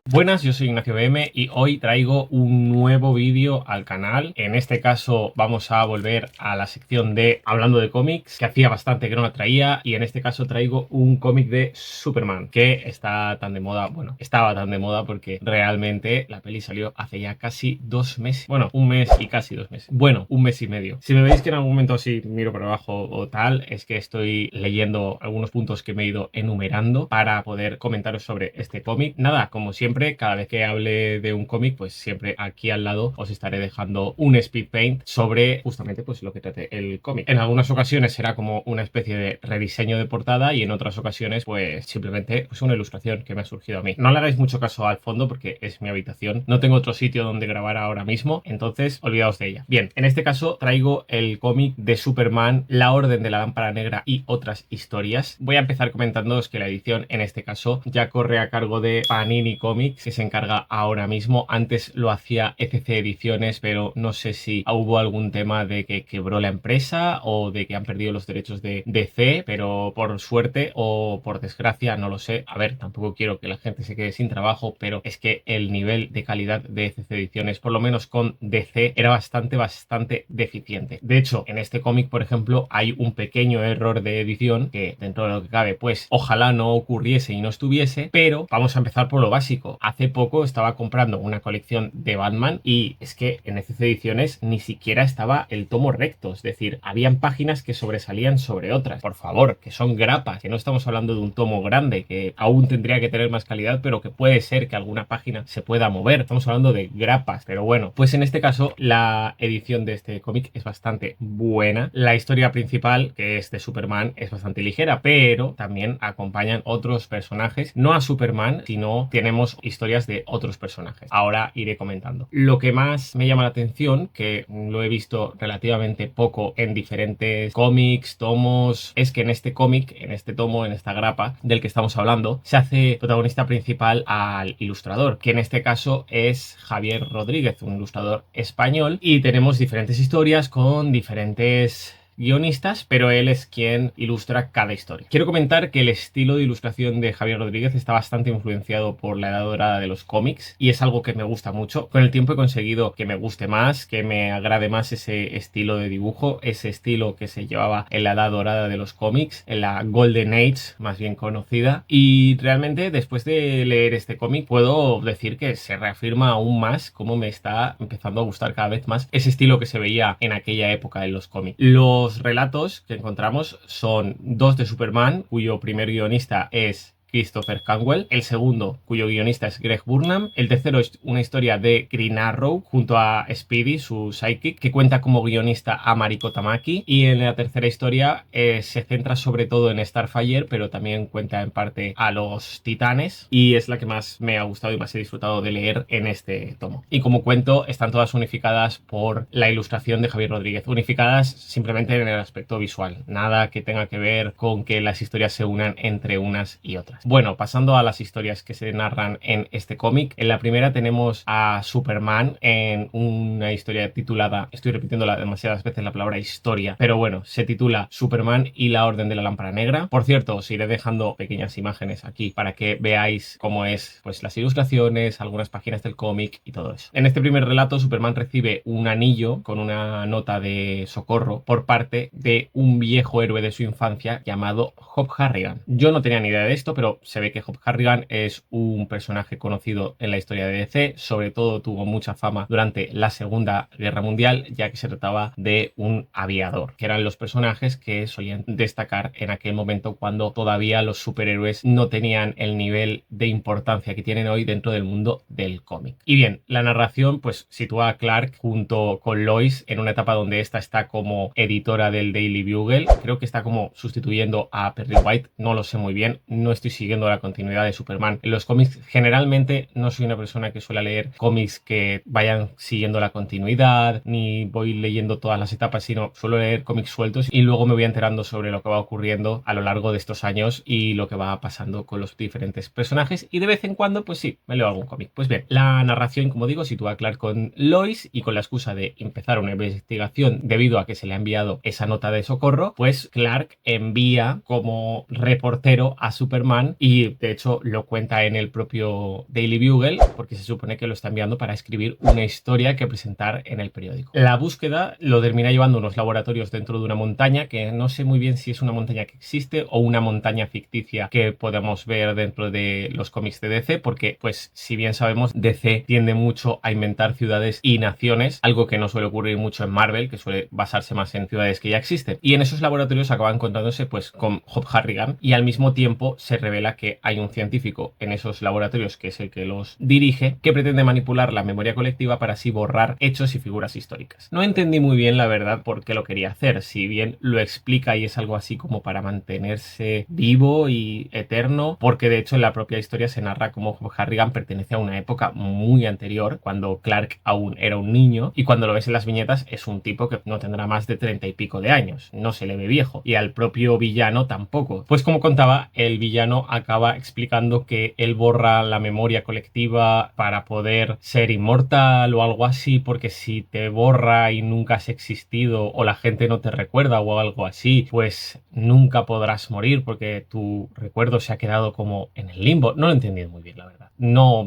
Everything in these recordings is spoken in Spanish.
Buenas, yo soy Ignacio BM y hoy traigo un nuevo vídeo al canal. En este caso vamos a volver a la sección de hablando de cómics, que hacía bastante que no la traía, y en este caso traigo un cómic de Superman, que está tan de moda, bueno, estaba tan de moda porque realmente la peli salió hace ya casi 2 meses. Bueno, un mes y casi 2 meses. Bueno, un mes y medio. Si me veis que en algún momento así miro para abajo o tal, es que estoy leyendo algunos puntos que me he ido enumerando para poder comentaros sobre este cómic. Nada, como siempre, cada vez que hable de un cómic, pues siempre aquí al lado os estaré dejando un speed paint sobre justamente pues lo que trate el cómic. En algunas ocasiones será como una especie de rediseño de portada y en otras ocasiones pues simplemente pues una ilustración que me ha surgido a mí. No le hagáis mucho caso al fondo porque es mi habitación, no tengo otro sitio donde grabar ahora mismo, entonces olvidaos de ella. Bien, en este caso traigo el cómic de Superman, La Orden de la Lámpara Negra y otras historias. Voy a empezar comentándoos que la edición en este caso ya corre a cargo de Panini Comics, que se encarga ahora mismo. Antes lo hacía ECC Ediciones, pero no sé si hubo algún tema de que quebró la empresa o de que han perdido los derechos de DC, pero por suerte o por desgracia, no lo sé. A ver, tampoco quiero que la gente se quede sin trabajo, pero es que el nivel de calidad de ECC Ediciones, por lo menos con DC, era bastante deficiente. De hecho, en este cómic, por ejemplo, hay un pequeño error de edición que, dentro de lo que cabe, pues ojalá no ocurriese y no estuviese, pero vamos a empezar por lo básico. Hace poco estaba comprando una colección de Batman y es que en ECC Ediciones ni siquiera estaba el tomo recto, es decir, habían páginas que sobresalían sobre otras. Por favor, que son grapas, que no estamos hablando de un tomo grande, que aún tendría que tener más calidad, pero que puede ser que alguna página se pueda mover. Estamos hablando de grapas, pero bueno, pues en este caso la edición de este cómic es bastante buena. La historia principal, que es de Superman, es bastante ligera, pero también acompañan otros personajes, no a Superman, sino tenemos historias de otros personajes. Ahora iré comentando. Lo que más me llama la atención, que lo he visto relativamente poco en diferentes cómics, tomos, es que en este cómic, en este tomo, en esta grapa del que estamos hablando, se hace protagonista principal al ilustrador, que en este caso es Javier Rodríguez, un ilustrador español, y tenemos diferentes historias con diferentes guionistas, pero él es quien ilustra cada historia. Quiero comentar que el estilo de ilustración de Javier Rodríguez está bastante influenciado por la edad dorada de los cómics y es algo que me gusta mucho. Con el tiempo he conseguido que me guste más, que me agrade más ese estilo de dibujo, ese estilo que se llevaba en la edad dorada de los cómics, en la Golden Age más bien conocida, y realmente después de leer este cómic puedo decir que se reafirma aún más cómo me está empezando a gustar cada vez más ese estilo que se veía en aquella época en los cómics. Los relatos que encontramos son dos de Superman, cuyo primer guionista es Christopher Cantwell, el segundo, cuyo guionista es Greg Burnham, el tercero es una historia de Green Arrow junto a Speedy, su sidekick, que cuenta como guionista a Mariko Tamaki, y en la tercera historia se centra sobre todo en Starfire, pero también cuenta en parte a los Titanes, y es la que más me ha gustado y más he disfrutado de leer en este tomo. Y como cuento, están todas unificadas por la ilustración de Javier Rodríguez, unificadas simplemente en el aspecto visual, nada que tenga que ver con que las historias se unan entre unas y otras. Bueno, pasando a las historias que se narran en este cómic. En la primera tenemos a Superman en una historia titulada, estoy repitiendo demasiadas veces la palabra historia, pero bueno, se titula Superman y la Orden de la Lámpara Negra. Por cierto, os iré dejando pequeñas imágenes aquí para que veáis cómo es pues las ilustraciones, algunas páginas del cómic y todo eso. En este primer relato, Superman recibe un anillo con una nota de socorro por parte de un viejo héroe de su infancia llamado Hope Harrigan. Yo no tenía ni idea de esto, pero se ve que Hope Harrigan es un personaje conocido en la historia de DC, sobre todo tuvo mucha fama durante la Segunda Guerra Mundial, ya que se trataba de un aviador, que eran los personajes que solían destacar en aquel momento cuando todavía los superhéroes no tenían el nivel de importancia que tienen hoy dentro del mundo del cómic. Y bien, la narración pues sitúa a Clark junto con Lois en una etapa donde esta está como editora del Daily Bugle, creo que está como sustituyendo a Perry White, no lo sé muy bien, no estoy siguiendo la continuidad de Superman. En los cómics generalmente no soy una persona que suele leer cómics que vayan siguiendo la continuidad, ni voy leyendo todas las etapas, sino suelo leer cómics sueltos y luego me voy enterando sobre lo que va ocurriendo a lo largo de estos años y lo que va pasando con los diferentes personajes, y de vez en cuando pues sí, me leo algún cómic. Pues bien, la narración, como digo, sitúa a Clark con Lois y con la excusa de empezar una investigación debido a que se le ha enviado esa nota de socorro, pues Clark envía como reportero a Superman Superman, y de hecho lo cuenta en el propio Daily Bugle, porque se supone que lo está enviando para escribir una historia que presentar en el periódico. La búsqueda lo termina llevando a unos laboratorios dentro de una montaña, que no sé muy bien si es una montaña que existe o una montaña ficticia que podemos ver dentro de los cómics de DC, porque pues si bien sabemos, DC tiende mucho a inventar ciudades y naciones, algo que no suele ocurrir mucho en Marvel, que suele basarse más en ciudades que ya existen. Y en esos laboratorios acaban encontrándose pues con Hope Harrigan, y al mismo tiempo se revela que hay un científico en esos laboratorios, que es el que los dirige, que pretende manipular la memoria colectiva para así borrar hechos y figuras históricas. No entendí muy bien, la verdad, por qué lo quería hacer, si bien lo explica y es algo así como para mantenerse vivo y eterno, porque de hecho en la propia historia se narra cómo Hope Harrigan pertenece a una época muy anterior, cuando Clark aún era un niño, y cuando lo ves en las viñetas es un tipo que no tendrá más de 30 y pico de años, no se le ve viejo, y al propio villano tampoco. Pues como contaba, el villano acaba explicando que él borra la memoria colectiva para poder ser inmortal o algo así, porque si te borra y nunca has existido o la gente no te recuerda o algo así, pues nunca podrás morir porque tu recuerdo se ha quedado como en el limbo. No lo he entendido muy bien, la verdad. O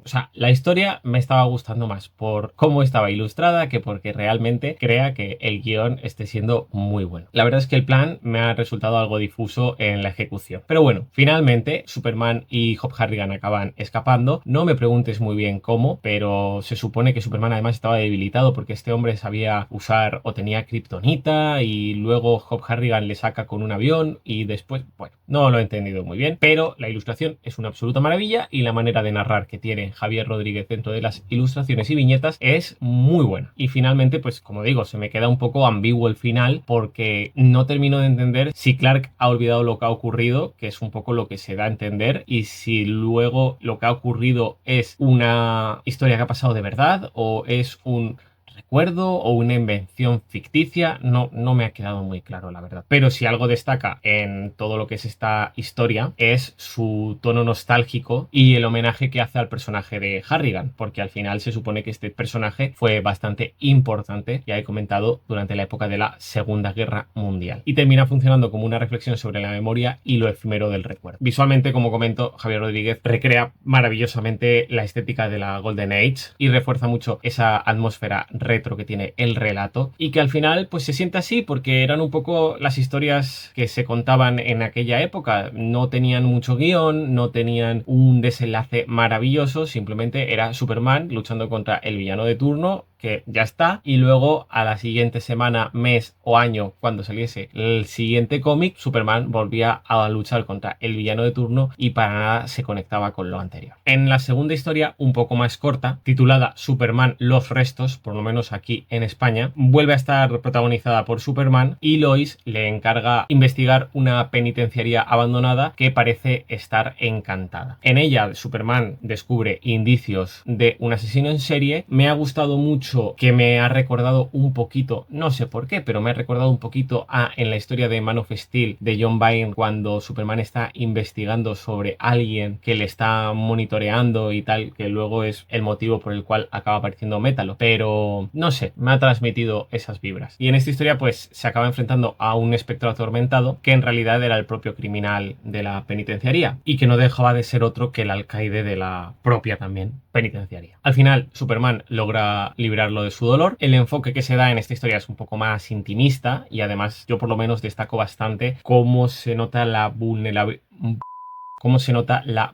sea, la historia me estaba gustando más por cómo estaba ilustrada que porque realmente crea que el guión esté siendo muy bueno. La verdad es que el plan me ha resultado algo difuso en la ejecución. Pero bueno, finalmente Superman y Hope Harrigan acaban escapando. No me preguntes muy bien cómo, pero se supone que Superman además estaba debilitado porque este hombre sabía usar o tenía kriptonita, y luego Hope Harrigan le saca con un avión y después, bueno, no lo he entendido muy bien, pero la ilustración es una absoluta maravilla y la manera de narrar que tiene Javier Rodríguez dentro de las ilustraciones y viñetas es muy buena. Y finalmente, pues como digo, se me queda un poco ambiguo el final porque no termino de entender si Clark ha olvidado lo que ha ocurrido, que es un poco lo que se da a entender, y si luego lo que ha ocurrido es una historia que ha pasado de verdad o es un recuerdo o una invención ficticia. No me ha quedado muy claro, la verdad. Pero si algo destaca en todo lo que es esta historia es su tono nostálgico y el homenaje que hace al personaje de Harrigan, porque al final se supone que este personaje fue bastante importante, ya he comentado, durante la época de la Segunda Guerra Mundial, y termina funcionando como una reflexión sobre la memoria y lo efímero del recuerdo. Visualmente, como comento, Javier Rodríguez recrea maravillosamente la estética de la Golden Age y refuerza mucho esa atmósfera retro que tiene el relato, y que al final pues se siente así porque eran un poco las historias que se contaban en aquella época. No tenían mucho guión, no tenían un desenlace maravilloso, simplemente era Superman luchando contra el villano de turno, que ya está, y luego a la siguiente semana, mes o año, cuando saliese el siguiente cómic, Superman volvía a luchar contra el villano de turno y para nada se conectaba con lo anterior. En la segunda historia, un poco más corta, titulada Superman Los Restos, por lo menos aquí en España, vuelve a estar protagonizada por Superman y Lois le encarga investigar una penitenciaría abandonada que parece estar encantada. En ella, Superman descubre indicios de un asesino en serie. Me ha gustado mucho que me ha recordado un poquito, no sé por qué, pero me ha recordado un poquito en la historia de Man of Steel de John Byrne, cuando Superman está investigando sobre alguien que le está monitoreando y tal, que luego es el motivo por el cual acaba apareciendo Métalo. Pero no sé, me ha transmitido esas vibras. Y en esta historia pues se acaba enfrentando a un espectro atormentado que en realidad era el propio criminal de la penitenciaría y que no dejaba de ser otro que el alcaide de la propia también penitenciaria. Al final Superman logra librarlo de su dolor. El enfoque que se da en esta historia es un poco más intimista y además yo por lo menos destaco bastante cómo se nota la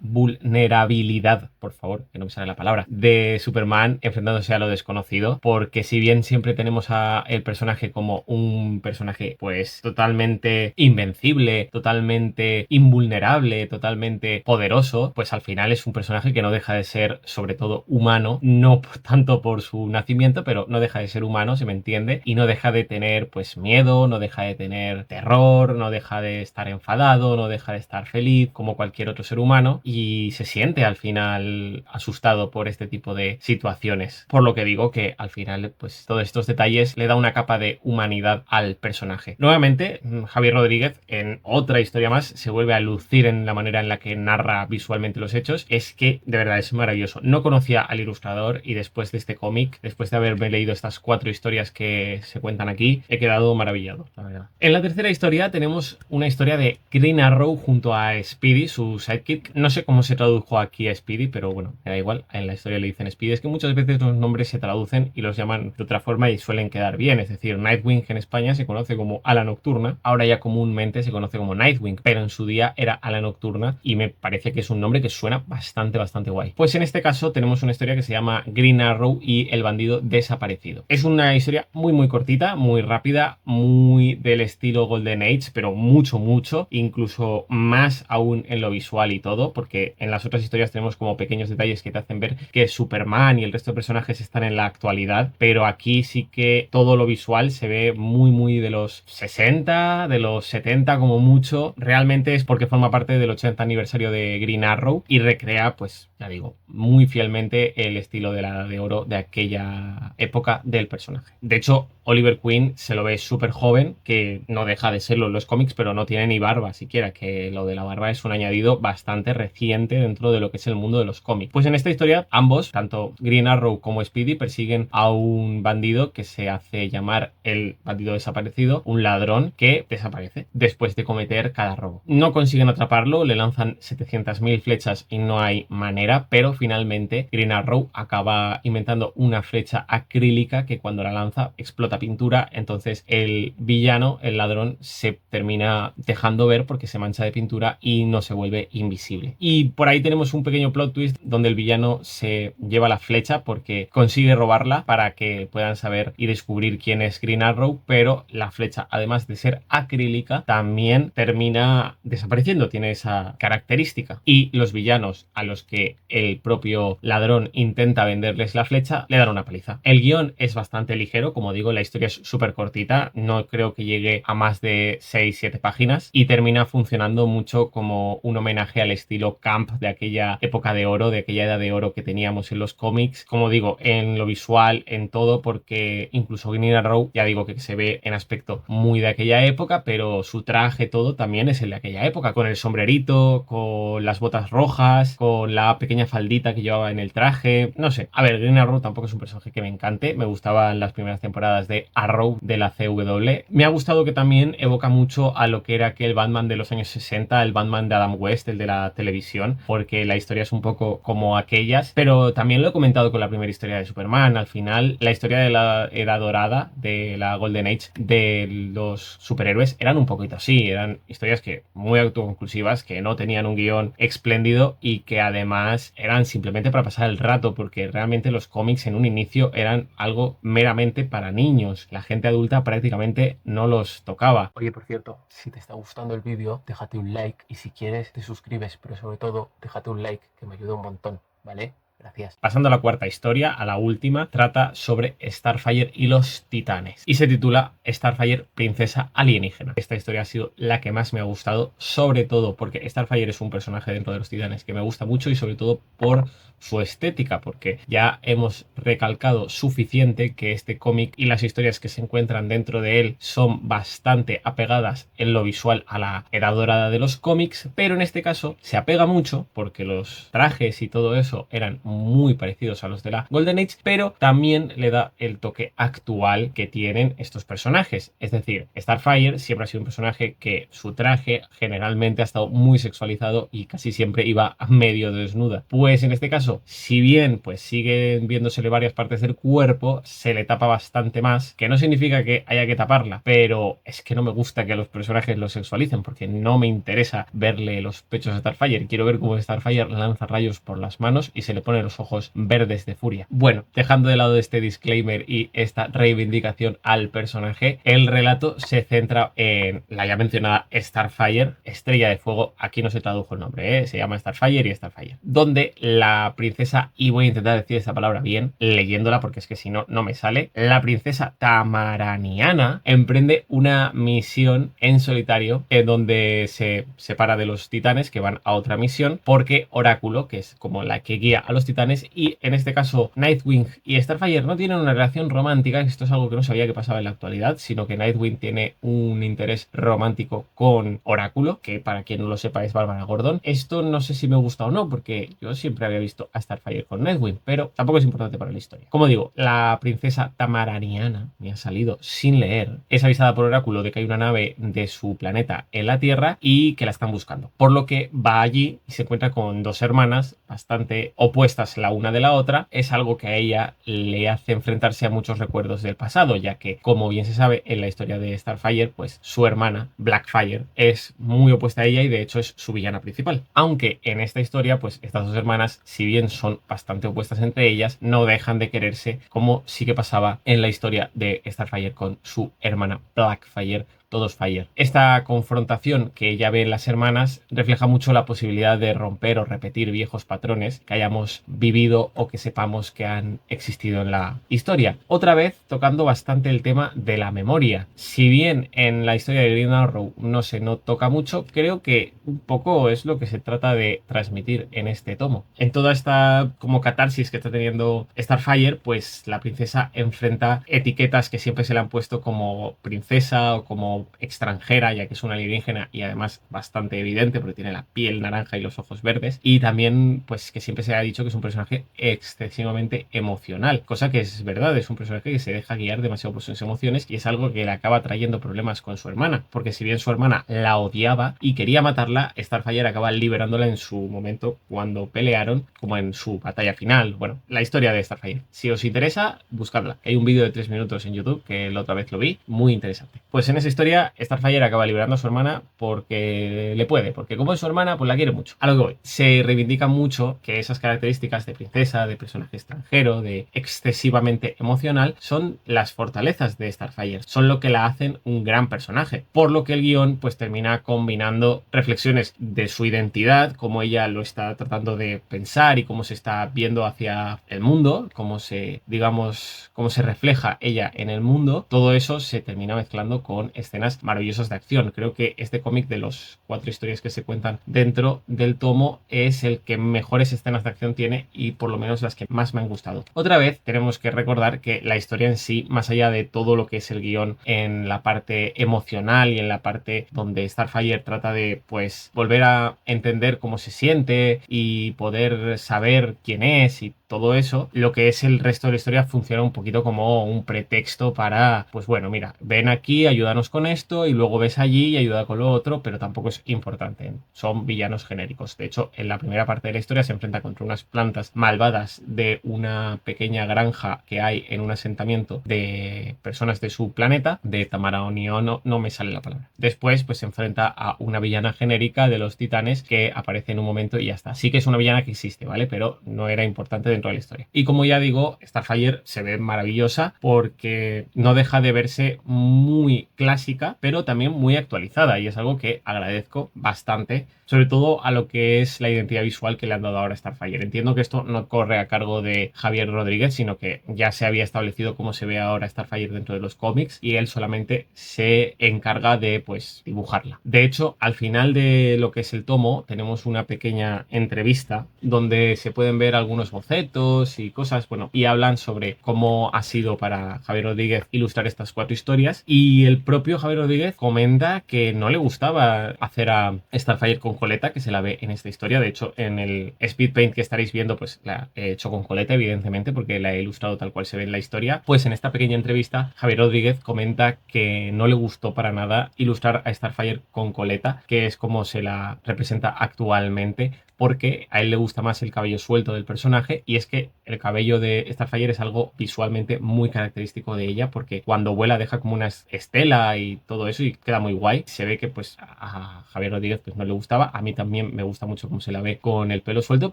vulnerabilidad, por favor, que no me sale la palabra, de Superman enfrentándose a lo desconocido, porque si bien siempre tenemos a el personaje como un personaje pues totalmente invencible, totalmente invulnerable, totalmente poderoso, pues al final es un personaje que no deja de ser sobre todo humano, no tanto por su nacimiento, pero no deja de ser humano, se me entiende, y no deja de tener pues miedo, no deja de tener terror, no deja de estar enfadado, no deja de estar feliz, como cualquier otro ser humano, y se siente al final asustado por este tipo de situaciones, por lo que digo que al final pues todos estos detalles le da una capa de humanidad al personaje. Nuevamente Javier Rodríguez en otra historia más se vuelve a lucir en la manera en la que narra visualmente los hechos. Es que de verdad es maravilloso. No conocía al ilustrador y después de este cómic, después de haberme leído estas 4 historias que se cuentan aquí, he quedado maravillado, la verdad. En la tercera historia tenemos una historia de Green Arrow junto a Speedy, su su sidekick. No sé cómo se tradujo aquí a Speedy, pero bueno, me da igual, en la historia le dicen Speedy. Es que muchas veces los nombres se traducen y los llaman de otra forma y suelen quedar bien, es decir, Nightwing en España se conoce como Ala Nocturna, ahora ya comúnmente se conoce como Nightwing, pero en su día era Ala Nocturna y me parece que es un nombre que suena bastante guay. Pues en este caso tenemos una historia que se llama Green Arrow y el bandido desaparecido. Es una historia muy cortita, muy rápida, muy del estilo Golden Age, pero mucho, incluso más aún en lo visual y todo, porque en las otras historias tenemos como pequeños detalles que te hacen ver que Superman y el resto de personajes están en la actualidad, pero aquí sí que todo lo visual se ve muy de los 60, de los 70 como mucho. Realmente es porque forma parte del 80 aniversario de Green Arrow y recrea, pues ya digo, muy fielmente el estilo de la Edad de Oro de aquella época del personaje. De hecho, Oliver Queen se lo ve súper joven, que no deja de serlo en los cómics, pero no tiene ni barba siquiera, que lo de la barba es un añadido bastante reciente dentro de lo que es el mundo de los cómics. Pues en esta historia, ambos, tanto Green Arrow como Speedy, persiguen a un bandido que se hace llamar el bandido desaparecido, un ladrón que desaparece después de cometer cada robo. No consiguen atraparlo, le lanzan 700.000 flechas y no hay manera, pero finalmente Green Arrow acaba inventando una flecha acrílica que cuando la lanza explota pintura, entonces el villano, el ladrón, se termina dejando ver porque se mancha de pintura y no se vuelve invisible. Y por ahí tenemos un pequeño plot twist donde el villano se lleva la flecha porque consigue robarla para que puedan saber y descubrir quién es Green Arrow, pero la flecha, además de ser acrílica, también termina desapareciendo, tiene esa característica. Y los villanos a los que el propio ladrón intenta venderles la flecha le dan una paliza. El guión es bastante ligero, como digo, la historia es súper cortita, no creo que llegue a más de 6-7 páginas y termina funcionando mucho como un homenaje al estilo camp de aquella época de oro, de aquella edad de oro que teníamos en los cómics, como digo, en lo visual, en todo, porque incluso Green Arrow, ya digo que se ve en aspecto muy de aquella época, pero su traje, todo también es el de aquella época, con el sombrerito, con las botas rojas, con la pequeña faldita que llevaba en el traje, no sé. A ver, Green Arrow tampoco es un personaje que me encante, me gustaban las primeras temporadas de Arrow de la CW. Me ha gustado que también evoca mucho a lo que era aquel Batman de los años 60, el Batman de Adam West, el de la televisión, porque la historia es un poco como aquellas, pero también lo he comentado con la primera historia de Superman. Al final, la historia de la era dorada, de la Golden Age de los superhéroes, eran un poquito así, eran historias que muy autoconclusivas, que no tenían un guión espléndido y que además eran simplemente para pasar el rato, porque realmente los cómics en un inicio eran algo meramente para niños. La gente adulta prácticamente no los tocaba. Oye, por cierto, si te está gustando el vídeo, déjate un like y si quieres te suscribes, pero sobre todo déjate un like que me ayuda un montón, ¿vale? Gracias. Pasando a la cuarta historia, a la última, trata sobre Starfire y los titanes y se titula Starfire, princesa alienígena. Esta historia ha sido la que más me ha gustado, sobre todo porque Starfire es un personaje dentro de los titanes que me gusta mucho y sobre todo por su estética, porque ya hemos recalcado suficiente que este cómic y las historias que se encuentran dentro de él son bastante apegadas en lo visual a la era dorada de los cómics, pero en este caso se apega mucho porque los trajes y todo eso eran muy parecidos a los de la Golden Age, pero también le da el toque actual que tienen estos personajes. Es decir, Starfire siempre ha sido un personaje que su traje generalmente ha estado muy sexualizado y casi siempre iba medio desnuda. Pues en este caso, si bien pues siguen viéndosele varias partes del cuerpo, se le tapa bastante más, que no significa que haya que taparla, pero es que no me gusta que los personajes lo sexualicen porque no me interesa verle los pechos a Starfire. Quiero ver cómo Starfire lanza rayos por las manos y se le pone los ojos verdes de furia. Bueno, dejando de lado este disclaimer y esta reivindicación al personaje, el relato se centra en la ya mencionada Starfire, Estrella de Fuego. Aquí no se tradujo el nombre, se llama Starfire y Starfire, donde la princesa, y voy a intentar decir esta palabra bien leyéndola porque es que si no, no me sale, la princesa Tamaraniana emprende una misión en solitario en donde se separa de los titanes que van a otra misión porque Oráculo, que es como la que guía a los titanes, y en este caso Nightwing y Starfire no tienen una relación romántica. Esto es algo que no sabía que pasaba en la actualidad, sino que Nightwing tiene un interés romántico con Oráculo, que para quien no lo sepa es Bárbara Gordon. Esto no sé si me gusta o no, porque yo siempre había visto a Starfire con Nightwing, pero tampoco es importante para la historia. Como digo, la princesa Tamaraniana, me ha salido sin leer, es avisada por Oráculo de que hay una nave de su planeta en la Tierra y que la están buscando, por lo que va allí y se encuentra con dos hermanas bastante opuestas la una de la otra. Es algo que a ella le hace enfrentarse a muchos recuerdos del pasado, ya que, como bien se sabe en la historia de Starfire, pues su hermana Blackfire es muy opuesta a ella y de hecho es su villana principal. Aunque en esta historia, pues estas dos hermanas, si bien son bastante opuestas entre ellas, no dejan de quererse, como sí que pasaba en la historia de Starfire con su hermana Blackfire, todos Fire. Esta confrontación que ella ve en las hermanas refleja mucho la posibilidad de romper o repetir viejos patrones que hayamos vivido o que sepamos que han existido en la historia. Otra vez tocando bastante el tema de la memoria. Si bien en la historia de Green Arrow no se nos toca mucho, creo que un poco es lo que se trata de transmitir en este tomo. En toda esta como catarsis que está teniendo Starfire, pues la princesa enfrenta etiquetas que siempre se le han puesto como princesa o como extranjera, ya que es una alienígena y además bastante evidente porque tiene la piel naranja y los ojos verdes, y también pues que siempre se ha dicho que es un personaje excesivamente emocional, cosa que es verdad, es un personaje que se deja guiar demasiado por sus emociones y es algo que le acaba trayendo problemas con su hermana, porque si bien su hermana la odiaba y quería matarla, Starfire acaba liberándola en su momento cuando pelearon, como en su batalla final. Bueno, la historia de Starfire, si os interesa, buscadla. Hay un vídeo de 3 minutos en YouTube que la otra vez lo vi, muy interesante. Pues en esa historia Starfire acaba liberando a su hermana porque le puede, porque como es su hermana, pues la quiere mucho. A lo que voy, se reivindica mucho que esas características de princesa, de personaje extranjero, de excesivamente emocional, son las fortalezas de Starfire, son lo que la hacen un gran personaje, por lo que el guión pues termina combinando reflexiones de su identidad, cómo ella lo está tratando de pensar y cómo se está viendo hacia el mundo, cómo se, digamos, cómo se refleja ella en el mundo. Todo eso se termina mezclando con escenas maravillosas de acción. Creo que este cómic, de los 4 historias que se cuentan dentro del tomo, es el que mejores escenas de acción tiene y por lo menos las que más me han gustado. Otra vez tenemos que recordar que la historia en sí, más allá de todo lo que es el guión en la parte emocional y en la parte donde Starfire trata de pues volver a entender cómo se siente y poder saber quién es y todo eso, lo que es el resto de la historia funciona un poquito como un pretexto para, pues bueno, mira, ven aquí, ayúdanos con esto y luego ves allí y ayuda con lo otro, pero tampoco es importante. Son villanos genéricos. De hecho, en la primera parte de la historia se enfrenta contra unas plantas malvadas de una pequeña granja que hay en un asentamiento de personas de su planeta, de Tamaraonio, no me sale la palabra. Después, pues se enfrenta a una villana genérica de los titanes que aparece en un momento y ya está. Sí que es una villana que existe, ¿vale? Pero no era importante dentro de la historia. Y como ya digo, Starfire se ve maravillosa porque no deja de verse muy clásica, pero también muy actualizada, y es algo que agradezco bastante, sobre todo a lo que es la identidad visual que le han dado ahora a Starfire. Entiendo que esto no corre a cargo de Javier Rodríguez, sino que ya se había establecido cómo se ve ahora Starfire dentro de los cómics y él solamente se encarga de pues dibujarla. De hecho, al final de lo que es el tomo tenemos una pequeña entrevista donde se pueden ver algunos bocetos y cosas, bueno, y hablan sobre cómo ha sido para Javier Rodríguez ilustrar estas 4 historias, y el propio Javier Rodríguez comenta que no le gustaba hacer a Starfire con coleta, que se la ve en esta historia. De hecho, en el speed paint que estaréis viendo, pues la he hecho con coleta, evidentemente, porque la he ilustrado tal cual se ve en la historia. Pues en esta pequeña entrevista, Javier Rodríguez comenta que no le gustó para nada ilustrar a Starfire con coleta, que es como se la representa actualmente, porque a él le gusta más el cabello suelto del personaje, y es que el cabello de Starfire es algo visualmente muy característico de ella, porque cuando vuela deja como una estela y todo eso y queda muy guay. Se ve que pues a Javier Rodríguez pues no le gustaba, a mí también me gusta mucho cómo se la ve con el pelo suelto,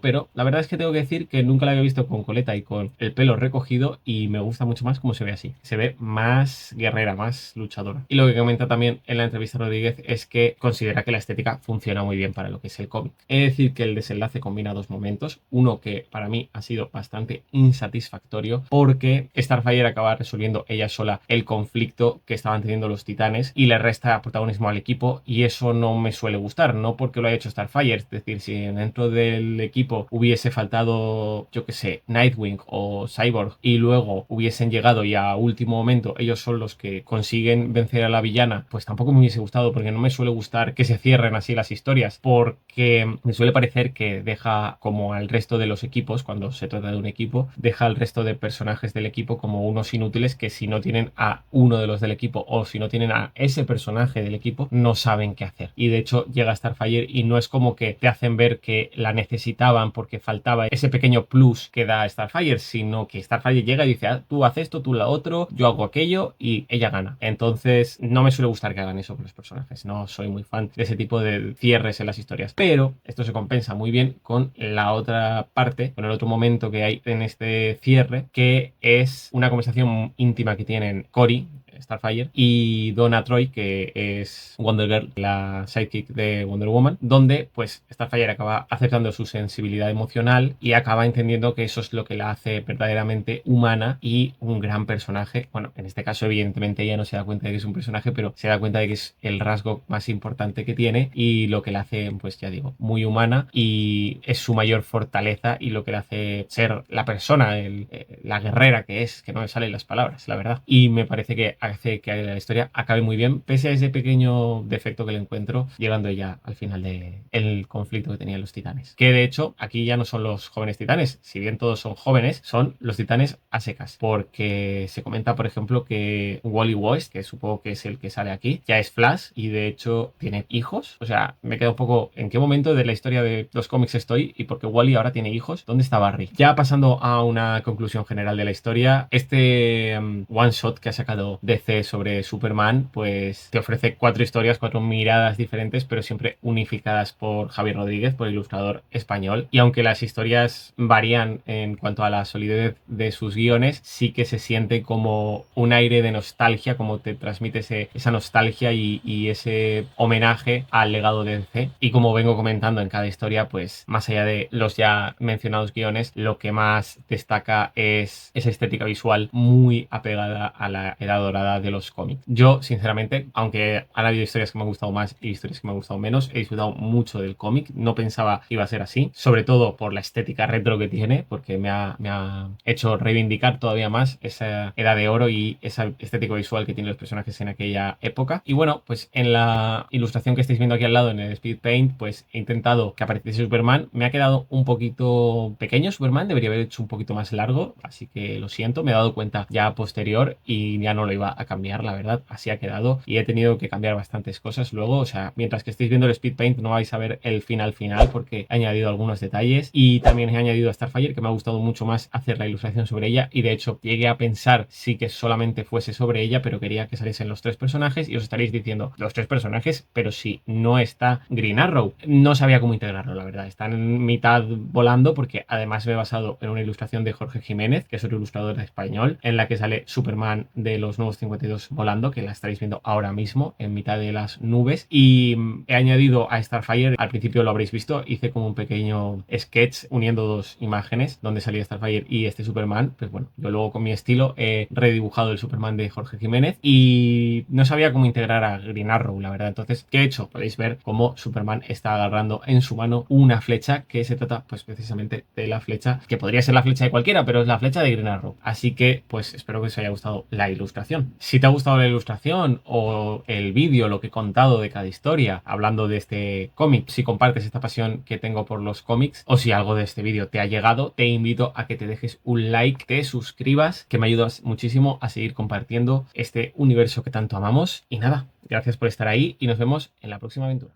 pero la verdad es que tengo que decir que nunca la había visto con coleta y con el pelo recogido y me gusta mucho más cómo se ve así. Se ve más guerrera, más luchadora. Y lo que comenta también en la entrevista Rodríguez es que considera que la estética funciona muy bien para lo que es el cómic. Es decir, que el desenlace combina dos momentos. Uno que para mí ha sido bastante insatisfactorio porque Starfire acaba resolviendo ella sola el conflicto que estaban teniendo los titanes y le resta protagonismo al equipo, y eso no me suele gustar, no porque lo haya hecho Starfire. Es decir, si dentro del equipo hubiese faltado, yo que sé, Nightwing o Cyborg y luego hubiesen llegado y a último momento ellos son los que consiguen vencer a la villana, pues tampoco me hubiese gustado, porque no me suele gustar que se cierren así las historias, porque me suele parecer que deja como al resto de los equipos, cuando se trata de un equipo, deja al resto de personajes del equipo como unos inútiles que si no tienen a uno de los del equipo o si no tienen a ese personaje del equipo no saben qué hacer. Y de hecho llega Starfire y no es como que te hacen ver que la necesitaban porque faltaba ese pequeño plus que da Starfire, sino que Starfire llega y dice, ah, tú haces esto, tú lo otro, yo hago aquello y ella gana. Entonces no me suele gustar que hagan eso con los personajes, no soy muy fan de ese tipo de cierres en las historias, pero esto se compensa muy bien con la otra parte, con el otro momento que hay en este cierre, que es una conversación íntima que tienen Cory, Starfire, y Donna Troy, que es Wonder Girl, la sidekick de Wonder Woman, donde pues Starfire acaba aceptando su sensibilidad emocional y acaba entendiendo que eso es lo que la hace verdaderamente humana y un gran personaje. Bueno, en este caso evidentemente ella no se da cuenta de que es un personaje, pero se da cuenta de que es el rasgo más importante que tiene y lo que la hace, pues ya digo, muy humana, y es su mayor fortaleza y lo que le hace ser la persona, la guerrera que es, que no me salen las palabras, la verdad. Y me parece que hace que la historia acabe muy bien, pese a ese pequeño defecto que le encuentro, llegando ya al final del conflicto que tenían los titanes. Que de hecho, aquí ya no son los jóvenes titanes, si bien todos son jóvenes, son los titanes a secas, porque se comenta, por ejemplo, que Wally West, que supongo que es el que sale aquí, ya es Flash y de hecho tiene hijos. O sea, me queda un poco en qué momento de la historia de los cómics estoy y porque Wally ahora tiene hijos, ¿dónde está Barry? Ya pasando a una conclusión general de la historia, este one shot que ha sacado DC sobre Superman, pues te ofrece 4 historias, 4 miradas diferentes, pero siempre unificadas por Javier Rodríguez, por el ilustrador español. Y aunque las historias varían en cuanto a la solidez de sus guiones, sí que se siente como un aire de nostalgia, como te transmite esa nostalgia y ese homenaje al legado de DC. Y como vengo comentando en cada historia, pues más allá de los ya mencionados guiones, lo que más destaca es esa estética visual muy apegada a la edad dorada de los cómics. Yo, sinceramente, aunque han habido historias que me han gustado más y historias que me han gustado menos, he disfrutado mucho del cómic. No pensaba que iba a ser así, sobre todo por la estética retro que tiene, porque me ha hecho reivindicar todavía más esa edad de oro y esa estética visual que tienen los personajes en aquella época. Y bueno, pues en la ilustración que estáis viendo aquí al lado, en el Speed Paint, pues he intentado que apareciese Superman. Me ha quedado un poquito pequeño Superman, debería haber hecho un poquito más largo, así que lo siento, me he dado cuenta ya posterior y ya no lo iba a cambiar, la verdad, así ha quedado y he tenido que cambiar bastantes cosas luego. O sea, mientras que estéis viendo el Speed Paint no vais a ver el final porque he añadido algunos detalles y también he añadido a Starfire, que me ha gustado mucho más hacer la ilustración sobre ella, y de hecho llegué a pensar sí que solamente fuese sobre ella, pero quería que saliesen los 3 personajes y os estaréis diciendo, los 3 personajes, pero si no está Green Arrow. No sabía cómo integrarlo, la verdad, está en mitad volando, porque además me he basado en una ilustración de Jorge Jiménez, que es otro ilustrador español, en la que sale Superman de los Nuevos 52 volando, que la estaréis viendo ahora mismo en mitad de las nubes, y he añadido a Starfire, al principio lo habréis visto, hice como un pequeño sketch uniendo 2 imágenes donde salía Starfire y este Superman. Pues bueno, yo luego con mi estilo he redibujado el Superman de Jorge Jiménez y no sabía cómo integrar a Green Arrow, la verdad. Entonces, ¿qué he hecho? Podéis ver cómo Superman está agarrando en su mano una flecha, que se trata pues precisamente de la flecha, que podría ser la flecha de cualquiera, pero es la flecha de Green Arrow. Así que pues espero que os haya gustado la ilustración. Si te ha gustado la ilustración o el vídeo, lo que he contado de cada historia, hablando de este cómic, si compartes esta pasión que tengo por los cómics, o si algo de este vídeo te ha llegado, te invito a que te dejes un like, te suscribas, que me ayudas muchísimo a seguir compartiendo este universo que tanto amamos. Y nada, gracias por estar ahí y nos vemos en la próxima aventura.